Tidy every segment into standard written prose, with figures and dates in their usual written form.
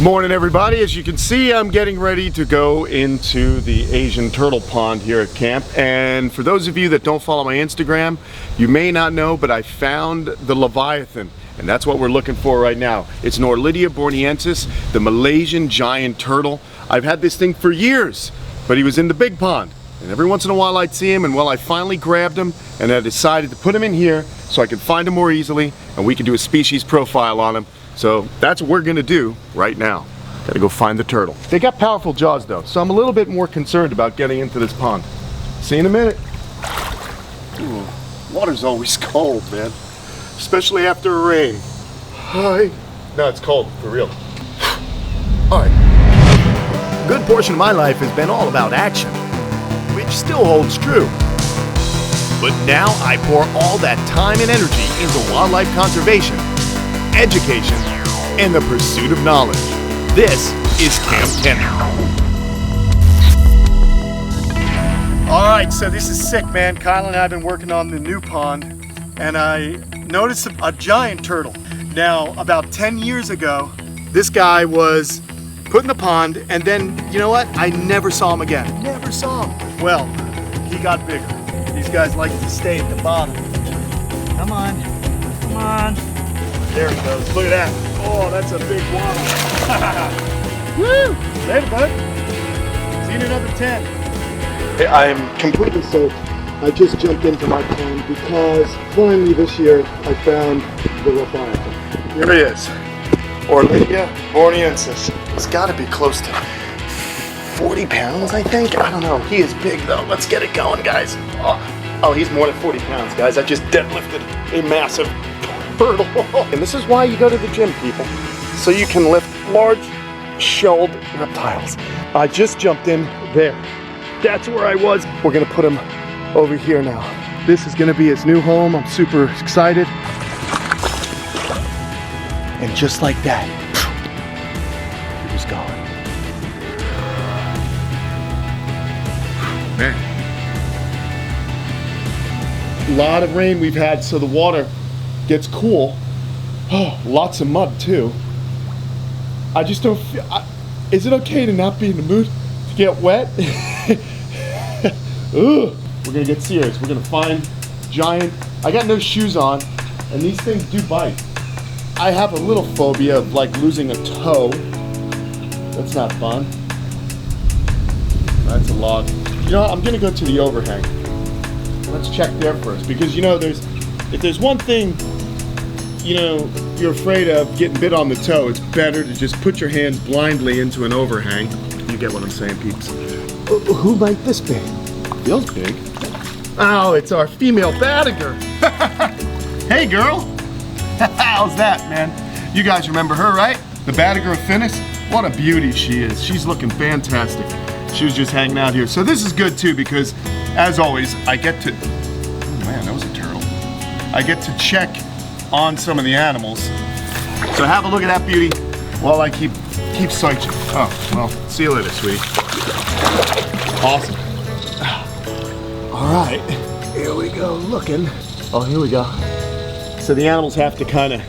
Good morning, everybody. As you can see, I'm getting ready to go into the Asian turtle pond here at camp. And for those of you that don't follow my Instagram, you may not know, but I found the Leviathan. And that's what we're looking for right now. It's an Orlitia Borneensis, the Malaysian Giant Turtle. I've had this thing for years, but he was in the big pond. And every once in a while I'd see him, and well, I finally grabbed him, and I decided to put him in here so I could find him more easily, and we can do a species profile on him. So that's what we're gonna do right now. Gotta go find the turtle. They got powerful jaws though, so I'm a little bit more concerned about getting into this pond. See you in a minute. Ooh, water's always cold, man. Especially after a rain. Hi. No, it's cold, for real. All right. A good portion of my life has been all about action, which still holds true. But now I pour all that time and energy into wildlife conservation, education, and the pursuit of knowledge. This is Kamp Kenan. All right, so this is sick, man. Kyle and I have been working on the new pond, and I noticed a giant turtle. Now, about 10 years ago, this guy was put in the pond, and then, you know what? I never saw him again. Never saw him. Well, he got bigger. These guys like to stay at the bottom. Come on, come on. There he goes, look at that. Oh, that's a big one. Woo! Later, bud. See you in another 10. Hey, I'm completely soaked. I just jumped into my pond because finally this year I found the Leviathan. Here he is. Orlitia Borneensis. It's gotta be close to 40 pounds, I think. I don't know. He is big though. Let's get it going, guys. Oh, he's more than 40 pounds, guys. I just deadlifted a massive turtle. And this is why you go to the gym, people. So you can lift large shelled reptiles. I just jumped in there. That's where I was. We're gonna put him over here now. This is gonna be his new home. I'm super excited. And just like that, he was gone. Man. A lot of rain we've had, so the water gets cool. Oh, lots of mud too. I just don't feel, is it okay to not be in the mood to get wet? Ugh. We're gonna get serious. We're gonna find giant, I got no shoes on, and these things do bite. I have a little phobia of like losing a toe. That's not fun. That's a log. You know what? I'm gonna go to the overhang. Let's check there first, because you know, if there's one thing, you know, you're afraid of getting bit on the toe, it's better to just put your hands blindly into an overhang. You get what I'm saying, peeps. Who might this be? Feels big. Oh, it's our female Badager. Hey, girl. How's that, man? You guys remember her, right? The Badager of Finis? What a beauty she is. She's looking fantastic. She was just hanging out here. So this is good too, because as always, I get to, oh man, that was a turtle. I get to check on some of the animals. So have a look at that beauty while I keep searching. Oh, well, see you later, sweetie. Awesome. All right, here we go, looking. Oh, here we go. So the animals have to kind of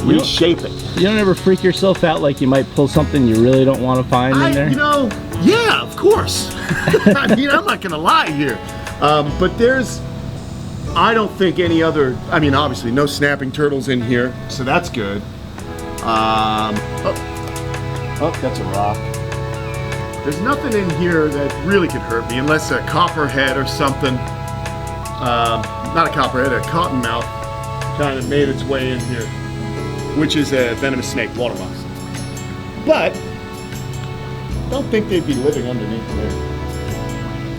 reshape it. You don't ever freak yourself out like you might pull something you really don't want to find in there? You know, yeah, of course. I mean, I'm not gonna lie here. But there's, I don't think any other, I mean, obviously no snapping turtles in here, so that's good. Oh, that's a rock. There's nothing in here that really could hurt me, unless a copperhead or something, not a copperhead, a cottonmouth kind of made its way in here, which is a venomous snake, water mouse. But I don't think they'd be living underneath there.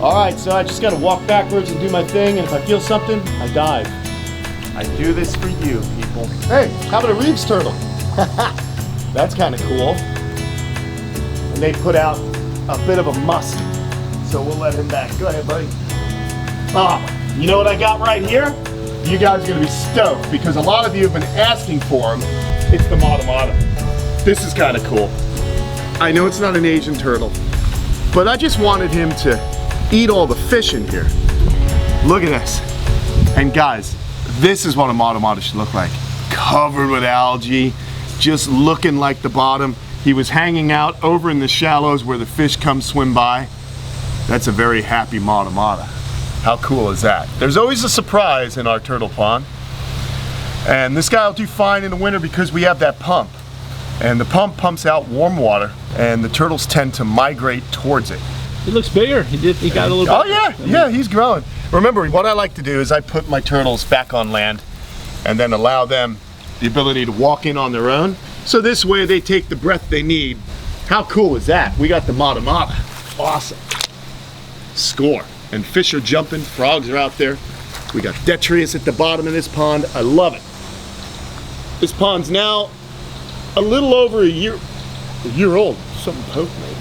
All right, so I just gotta walk backwards and do my thing, and if I feel something, I dive. I do this for you, people. Hey, how about a Reeves Turtle? That's kind of cool. And they put out a bit of a musk, so we'll let him back. Go ahead, buddy. Oh, you know what I got right here? You guys are gonna be stoked, because a lot of you have been asking for him. It's the Mata. This is kind of cool. I know it's not an Asian turtle, but I just wanted him to eat all the fish in here. Look at this. And guys, this is what a Mata should look like. Covered with algae, just looking like the bottom. He was hanging out over in the shallows where the fish come swim by. That's a very happy mata mata. How cool is that? There's always a surprise in our turtle pond. And this guy will do fine in the winter because we have that pump. And the pump pumps out warm water, and the turtles tend to migrate towards it. He looks bigger. He got a little Oh bit. yeah, he's growing. Remember, what I like to do is I put my turtles back on land and then allow them the ability to walk in on their own. So this way they take the breath they need. How cool is that? We got the mata mata. Awesome. Score. And fish are jumping, frogs are out there. We got detritus at the bottom of this pond. I love it. This pond's now a little over a year old. Something poked me.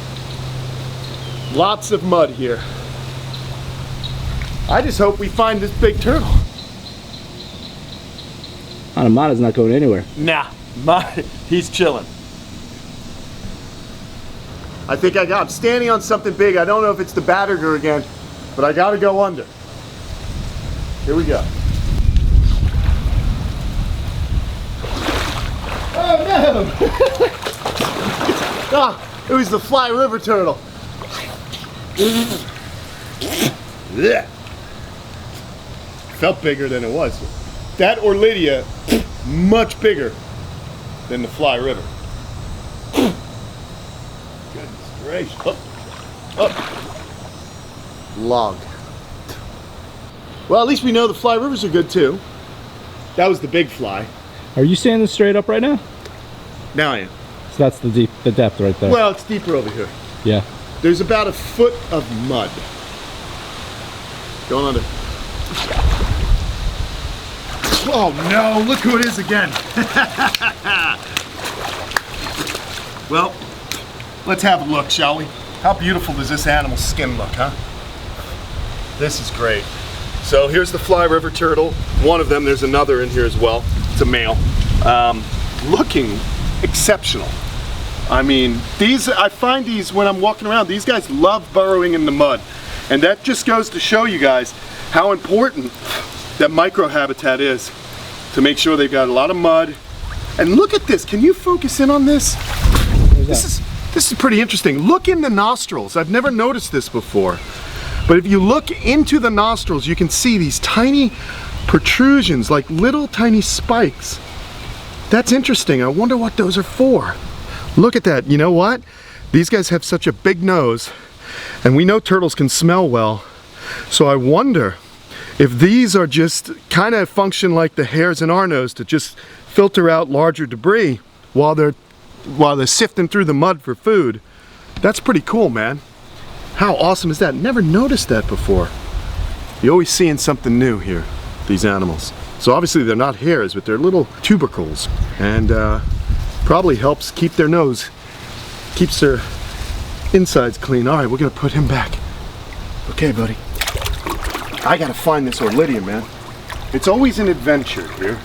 Lots of mud here. I just hope we find this big turtle. Mata mata's not going anywhere. Nah, he's chilling. I think I'm standing on something big. I don't know if it's the Badger again, but I gotta go under. Here we go. Oh no! Ah, it was the Fly River turtle. Yeah. Felt bigger than it was. That Orlitia, much bigger than the Fly River. Goodness gracious. Up. Log. Well, at least we know the Fly Rivers are good too. That was the big fly. Are you standing straight up right now? Now I am. So that's the depth right there. Well, it's deeper over here. Yeah. There's about a foot of mud. Going under. Oh no, look who it is again. Well, let's have a look, shall we? How beautiful does this animal's skin look, huh? This is great. So here's the Fly River turtle. One of them, there's another in here as well. It's a male. Looking exceptional. I mean, I find these when I'm walking around, these guys love burrowing in the mud. And that just goes to show you guys how important that microhabitat is to make sure they've got a lot of mud. And look at this, can you focus in on this? This is pretty interesting. Look in the nostrils. I've never noticed this before. But if you look into the nostrils, you can see these tiny protrusions, like little tiny spikes. That's interesting. I wonder what those are for. Look at that. You know what? These guys have such a big nose, and we know turtles can smell well. So I wonder if these are just kind of function like the hairs in our nose to just filter out larger debris while they're sifting through the mud for food. That's pretty cool, man. How awesome is that? Never noticed that before. You're always seeing something new here, these animals. So obviously they're not hairs, but they're little tubercles, and probably helps keep their nose, keeps their insides clean. All right, we're gonna put him back. Okay, buddy. I gotta find this Orlitia, man. It's always an adventure here.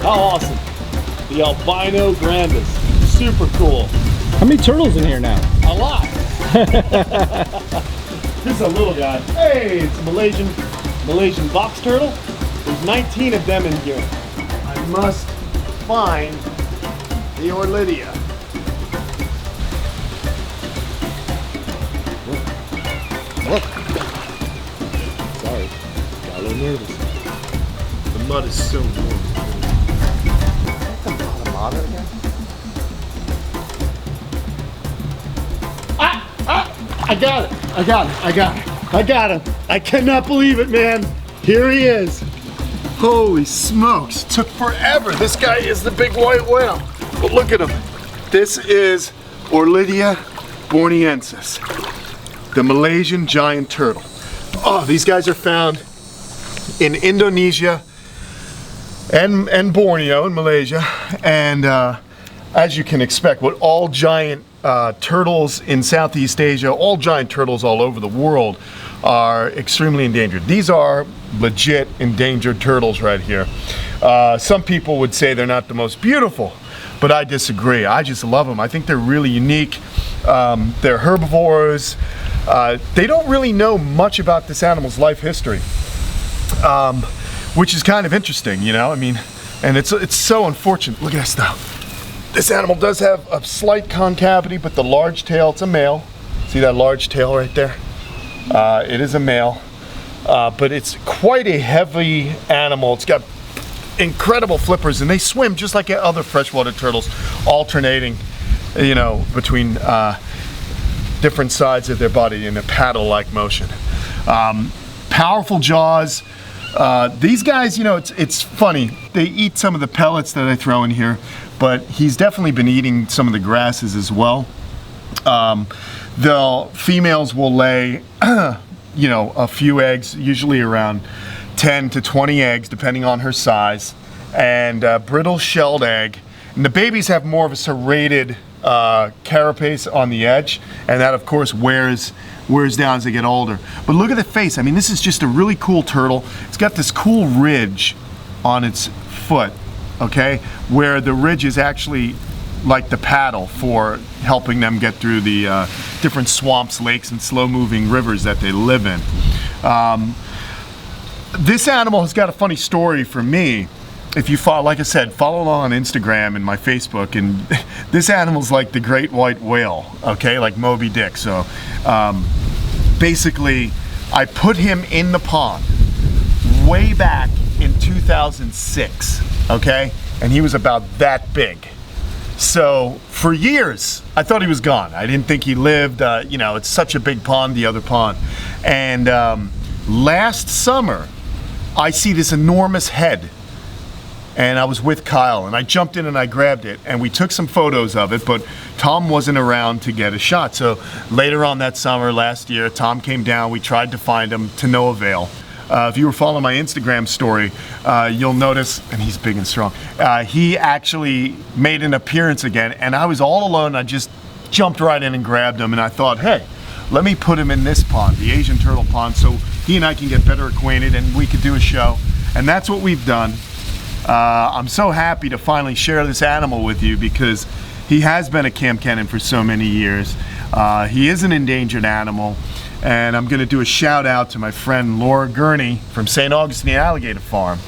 How awesome. The Albino Grandis. Super cool. How many turtles in here now? A lot. This is a little guy. Hey, it's a Malaysian Box Turtle. There's 19 of them in here. I must find the Orlitia. Look. Sorry, got a little nervous. The mud is so warm. Is that the mata mata again? I got him. I cannot believe it, man. Here he is. Holy smokes, it took forever. This guy is the big white whale. But look at him. This is Orlitia Borneensis, the Malaysian Giant Turtle. Oh, these guys are found in Indonesia and Borneo in Malaysia. And as you can expect, what all giant turtles in Southeast Asia, all giant turtles all over the world are extremely endangered. These are legit endangered turtles right here. Some people would say they're not the most beautiful, but I disagree. I just love them. I think they're really unique. They're herbivores. They don't really know much about this animal's life history. which is kind of interesting, you know. I mean, and it's so unfortunate. Look at this though. This animal does have a slight concavity, but the large tail, it's a male. See that large tail right there? It is a male, but it's quite a heavy animal. It's got incredible flippers, and they swim just like other freshwater turtles, alternating, you know, between different sides of their body in a paddle-like motion. Powerful jaws. These guys, you know, it's funny. They eat some of the pellets that I throw in here, but he's definitely been eating some of the grasses as well. The females will lay, you know, a few eggs, usually around 10 to 20 eggs, depending on her size, and brittle shelled egg. And the babies have more of a serrated carapace on the edge, and that of course wears down as they get older. But look at the face. I mean, this is just a really cool turtle. It's got this cool ridge on its foot, okay, where the ridge is actually like the paddle for helping them get through the different swamps, lakes, and slow-moving rivers that they live in. This animal has got a funny story for me. If you follow, like I said, follow along on Instagram and my Facebook, and this animal's like the great white whale, okay, like Moby Dick. So basically, I put him in the pond way back in 2006, okay, and he was about that big. So for years, I thought he was gone. I didn't think he lived. You know, it's such a big pond, the other pond. And last summer, I see this enormous head. And I was with Kyle, and I jumped in and I grabbed it, and we took some photos of it, but Tom wasn't around to get a shot. So later on that summer, last year, Tom came down. We tried to find him, to no avail. If you were following my Instagram story, you'll notice, and he's big and strong, he actually made an appearance again, and I was all alone. I just jumped right in and grabbed him, and I thought, hey, let me put him in this pond, the Asian turtle pond, so he and I can get better acquainted and we could do a show. And that's what we've done. I'm so happy to finally share this animal with you because he has been a Kamp Kenan for so many years. He is an endangered animal, and I'm going to do a shout out to my friend Laura Gurney from St. Augustine Alligator Farm.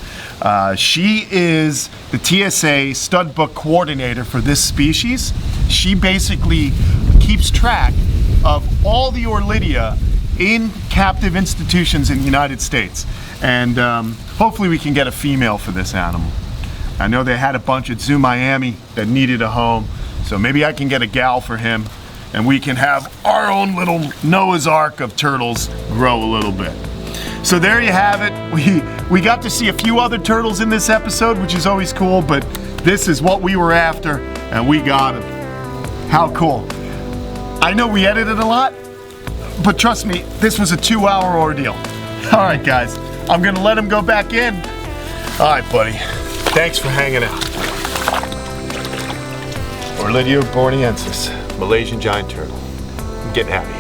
She is the TSA stud book coordinator for this species. She basically keeps track of all the Orlitia in captive institutions in the United States. And hopefully we can get a female for this animal. I know they had a bunch at Zoo Miami that needed a home, so maybe I can get a gal for him and we can have our own little Noah's Ark of turtles grow a little bit. So there you have it. We got to see a few other turtles in this episode, which is always cool, but this is what we were after and we got him. How cool. I know we edited a lot, but trust me, this was a 2-hour ordeal. All right, guys, I'm gonna let him go back in. All right, buddy, thanks for hanging out. Orlitia Borneensis, Malaysian Giant Turtle. I'm getting out of here.